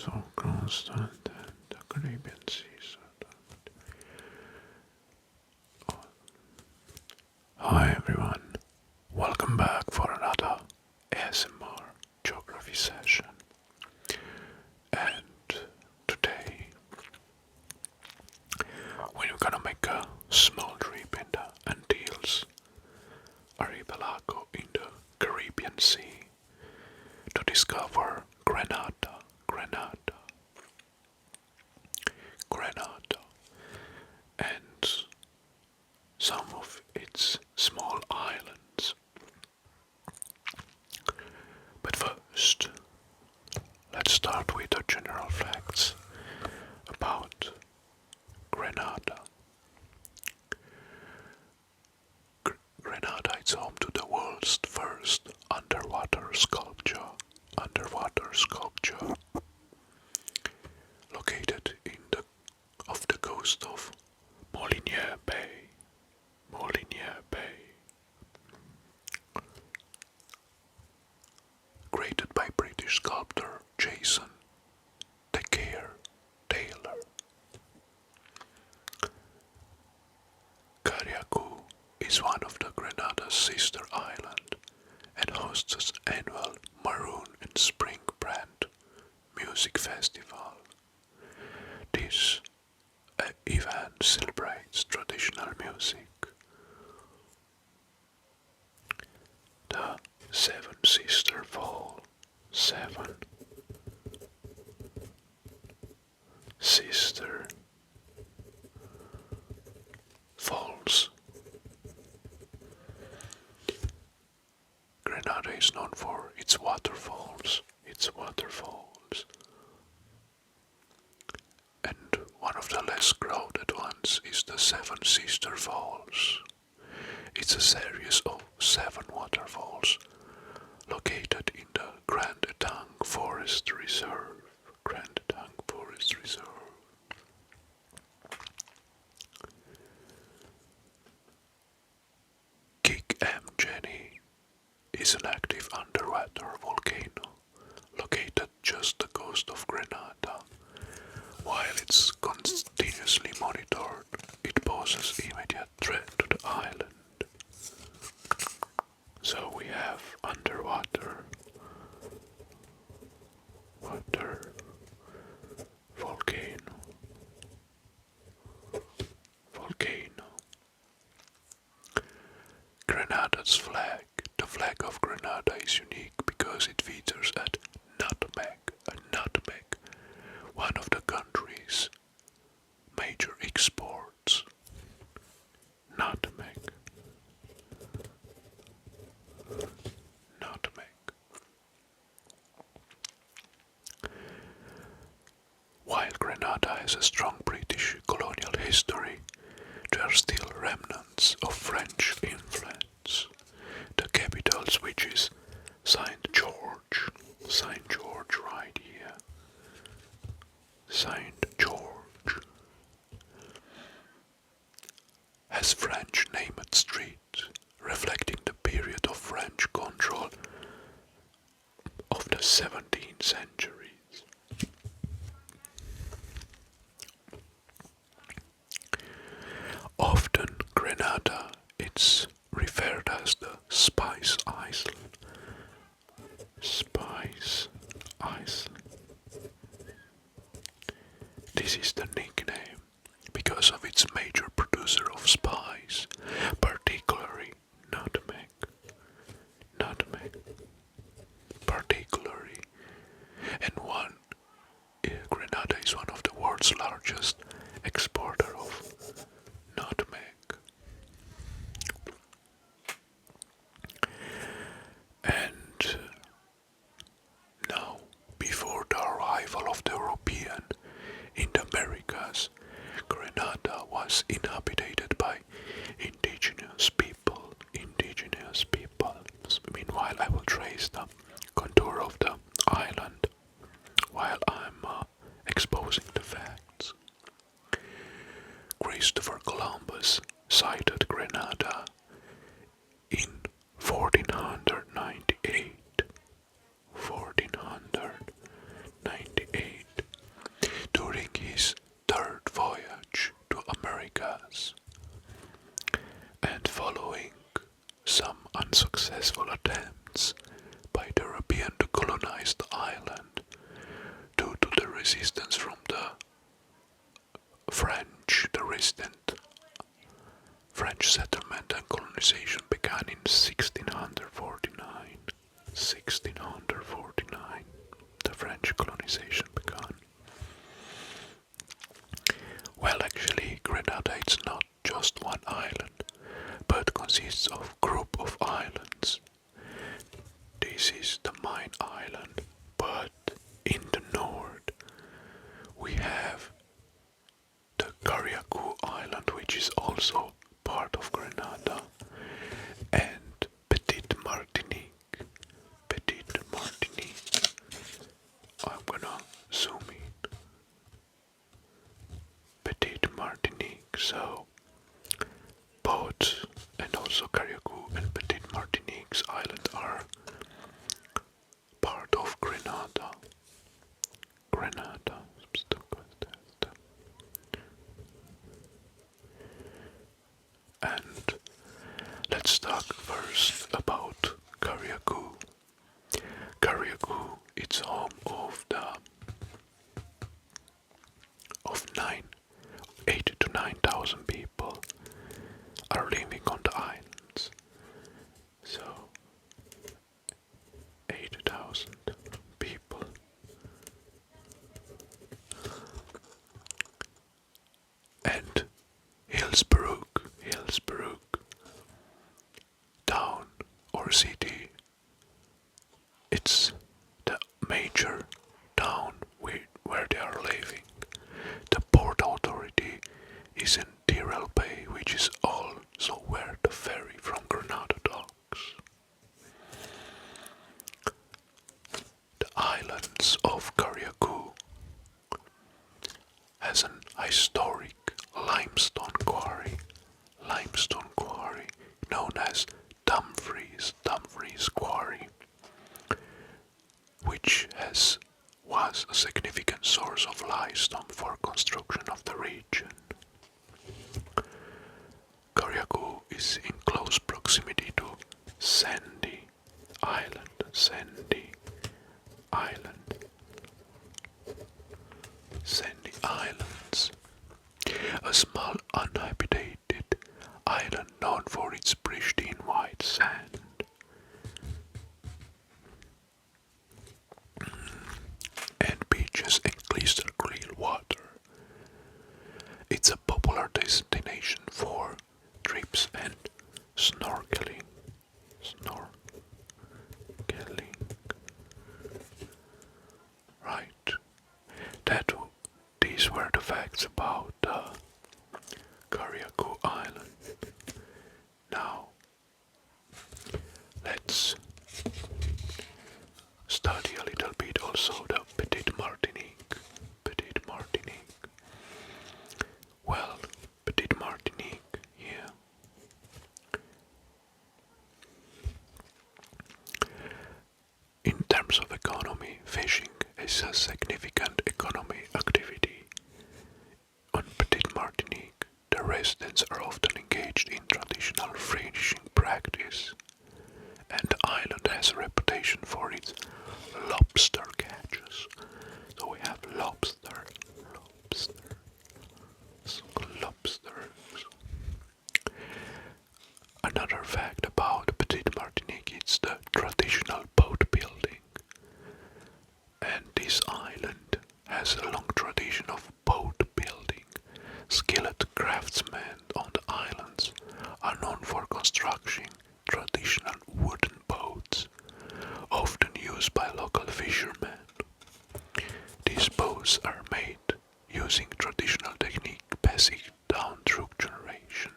so constant and the Caribbean Sea. Hi everyone, welcome back for another ASMR geography session. And today we're gonna make a small trip in the Antilles archipelago in the Caribbean Sea to discover Grenada, and some of its small islands. But first, let's start with the general facts about Grenada. Grenada is home to the world's first underwater sculpture, located off the coast of Moliniere Bay. Created by British sculptor Jason deCaires Taylor. Carriacou is one of the Grenada's sister islands and hosts an annual Maroon and Spring Brand music festival. This event celebrates traditional music. The Seven Sister Fall. Seven Sister Falls. Grenada is known for its waterfalls. And one of the less crowded ones is the Seven Sister Falls. It's a series of 7 waterfalls located in the Grenada Forest Reserve. Kick M. Jenny is an active underwater volcano located just the coast of Grenada. While it's continuously monitored, it poses immediate threat to the island. So we have underwater volcano. Grenada's flag. The flag of Grenada is unique because it features a nutmeg, one of the country's major exports. Nutmeg. While Grenada has a strong British colonial history, there are still remnants of French influence. The capital, which is Saint George right here. Saint George has French named streets, reflecting the period of French control of the 17th centuries. Often Grenada is referred as the Spice Island. This is the nickname because of its major producer of spice, particularly nutmeg. And Grenada is one of the world's largest exporter of nutmeg. And now, before the arrival of the European in the Americas, Grenada was inhabited by indigenous people. Meanwhile, I will trace the contour of the island while I'm exposing the facts. Christopher Columbus sighted Grenada in 1498. 1498. Americas, and following some unsuccessful attempts by the European to colonize the island due to the resistance from the French, the resident French settlement and colonization began in 1649. 1649, the French colonization began. Well, actually, Grenada is not just one island, but consists of a group of islands. This is the main island, but in the north we have the Carriacou island, which is also part of Grenada, and Petite Martinique. Petite Martinique. I'm gonna zoom in. Petite Martinique. So both and also Carriacou and Petite Martinique's island are part of Grenada. Grenada. And let's talk first about Carriacou. Carriacou is home of 8 to 9,000 people are living on the islands. So 8,000 people. And Hillsborough town or city, it's the major town where they are living. The port authority is in Moliniere Bay, which is also where the ferry from Grenada docks. The islands of Carriacou has an historic limestone quarry known as Dumfries Quarry, which was a significant source of limestone for construction of the region. Carriacou is in close proximity to Sandy Islands, a small uninhabited island known for its pristine white sand. And beaches and crystal clear water. It's a popular destination for trips and snorkeling. Right. These were the facts about Carriacou Island. Now, let's study a little bit also the Petite Martinique. Well, Petite Martinique here. In terms of economy, fishing is a significant economic activity. On Petite Martinique, the residents are often engaged in traditional fishing practice, and the island has a reputation for its lobster catches. So we have lobsters. Another fact about Petite Martinique is the traditional boat building. And this island has a long tradition of boat building. Skilled craftsmen on the islands are known for constructing traditional wooden boats, often used by local fishermen. These boats are made using traditional technique passing down through generation.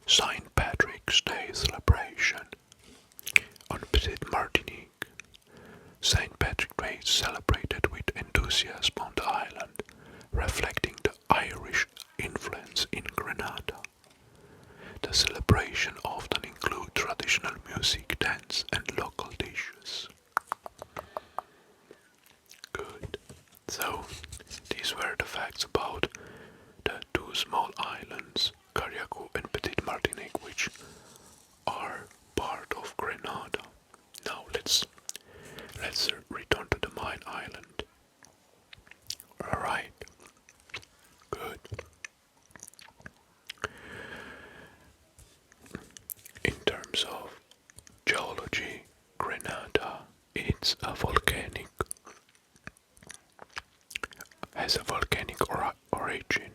Saint Patrick's Day celebration. On Petite Martinique, Saint Patrick's Day is celebrated with enthusiasm on the island, reflecting the Irish influence in Grenada. The celebration often includes traditional music, dance, and local dishes. Good. So, these about the two small islands, Carriacou and Petite Martinique, which are part of Grenada. Now let's return to the main island. Alright, good. In terms of geology, Grenada has a volcanic origin,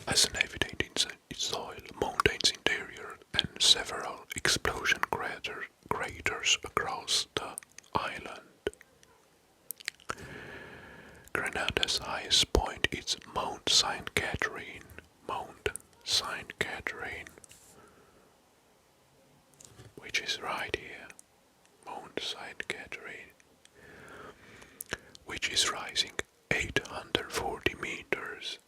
as an evident in its soil, mountains interior, and several explosion craters across the island. Grenada's highest point is Mount Saint Catherine. Mount Saint Catherine, which is right here. Mount Saint Catherine, which is rising 840 meters,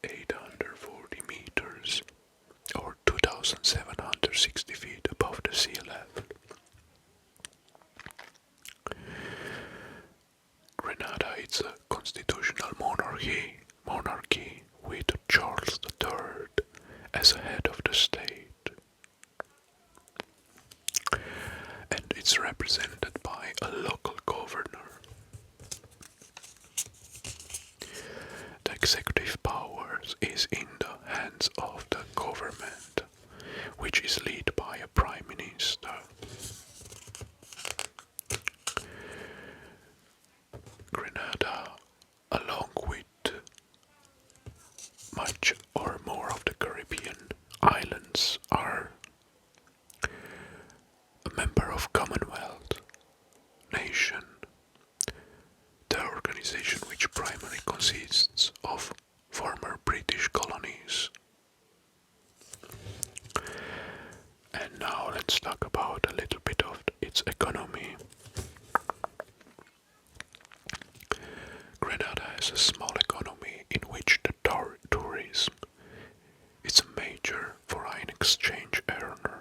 or 2,760 feet above the sea level. Grenada is a constitutional monarchy with Charles III as a head of the state, and it's represented by a local governor. The executive powers is in the hands of the government, which is led by a prime minister. Grenada, along with much or more of the Caribbean islands, are a member of Commonwealth nation, the organization which primarily consists of former British colonies. And now let's talk about a little bit of its economy. Grenada has a small economy in which the tourism is a major foreign exchange earner.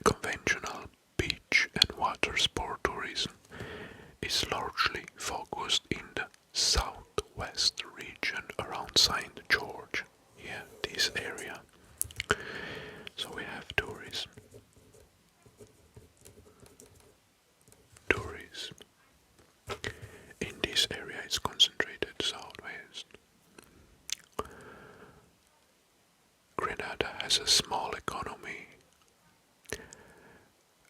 Conventional beach and water sport tourism is largely focused in the southwest region around St. George. Yeah, this area. So we have tourism. In this area it's concentrated southwest. Grenada has a small economy,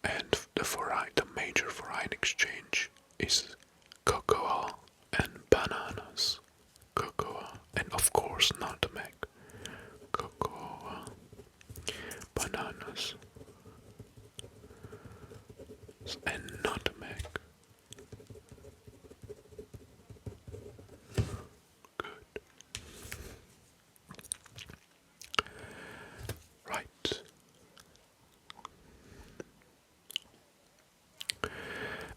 and the major foreign exchange is cocoa and bananas. Cocoa and of course nutmeg. Cocoa, bananas, and nutmeg. Good. Right.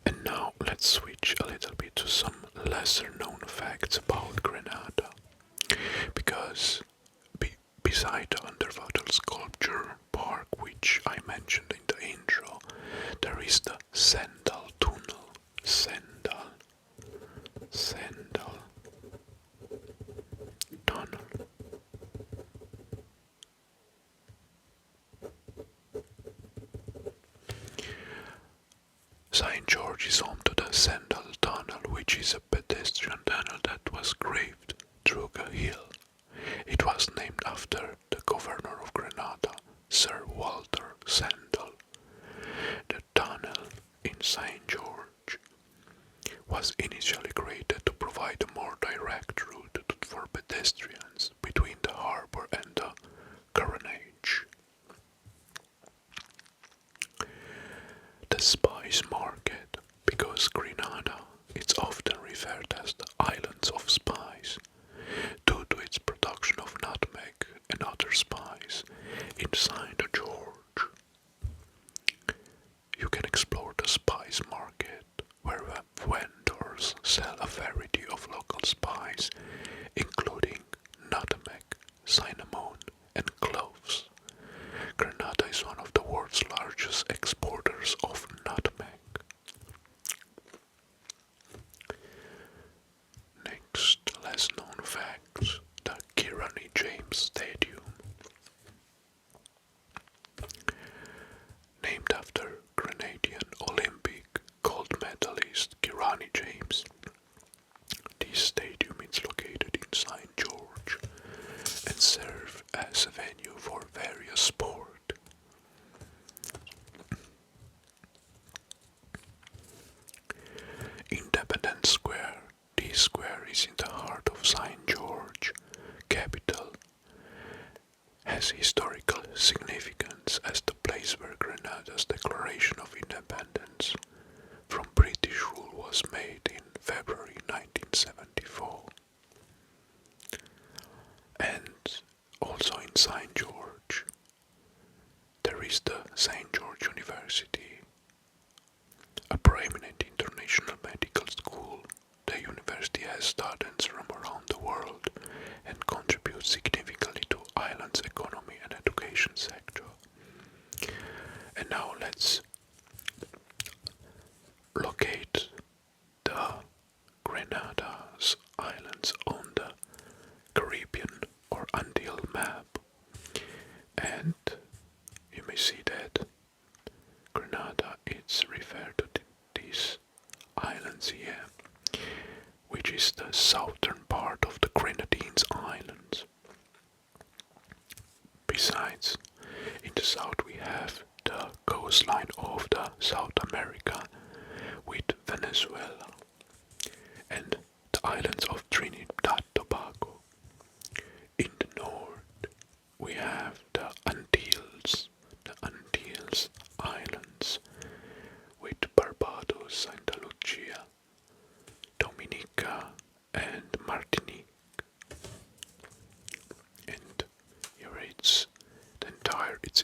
And now let's switch a little bit to some lesser known facts about Grenada. Because beside the underwater sculpture park, which I mentioned in the intro, there is the Sandal Tunnel. Sandal Tunnel. St. George is home to the Sandal Tunnel, which is a pedestrian tunnel that was carved through a hill. It was named after the governor of Grenada, Sir Walter Sandal. The tunnel in St. George was initially created to provide a more direct route for pedestrians between the harbour and the Carriacou. The spice market, because Grenada is often referred as the islands of spice, due to its production of nutmeg and other spice in St. George. You can explore the spice market, where vendors sell a variety of local spice, including nutmeg, cinnamon, and cloves. Grenada is one of the world's largest exporters of nutmeg. facts, the Kirani James Stadium. Named after Grenadian Olympic gold medalist Kirani James, this stadium is located in St. George and serves as a venue for various sports. Independence Square. This square is in the heart of St. George, capital, has historical significance as the place where Grenada's Declaration of Independence from British rule was made in February 1974. And also in St. George, there is the St. George University, a prominent international medical school. The university has students from around the world and contributes significantly to Ireland's economy and education sector. And now let's locate the Grenada's islands on the Caribbean or Andean map. And you may see that Grenada is referred to these islands here, which is the southern part of the Grenadines Islands. Besides, in the south we have the coastline of the South America with Venezuela and the islands of Trinidad and Tobago. In the north we have the Antilles Islands with Barbados, Santa Lucia, Dominica and Martinique. And here it's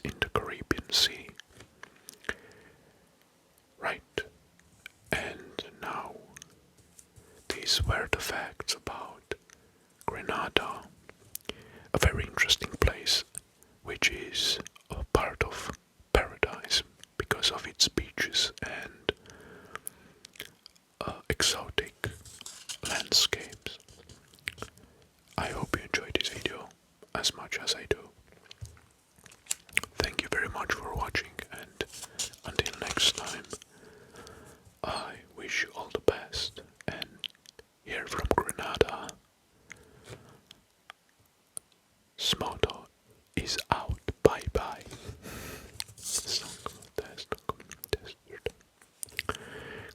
in the Caribbean Sea. Right. And now these were the facts about Grenada, a very interesting place which is a part of paradise because of its beaches and exotic landscapes. I hope you enjoyed this video as much as I do. Thank you very much for watching, and until next time, I wish you all the best. And here from Grenada, Smoto is out. Bye bye.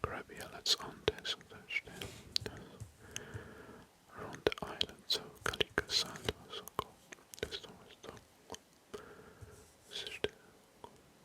Grab here, let's on test.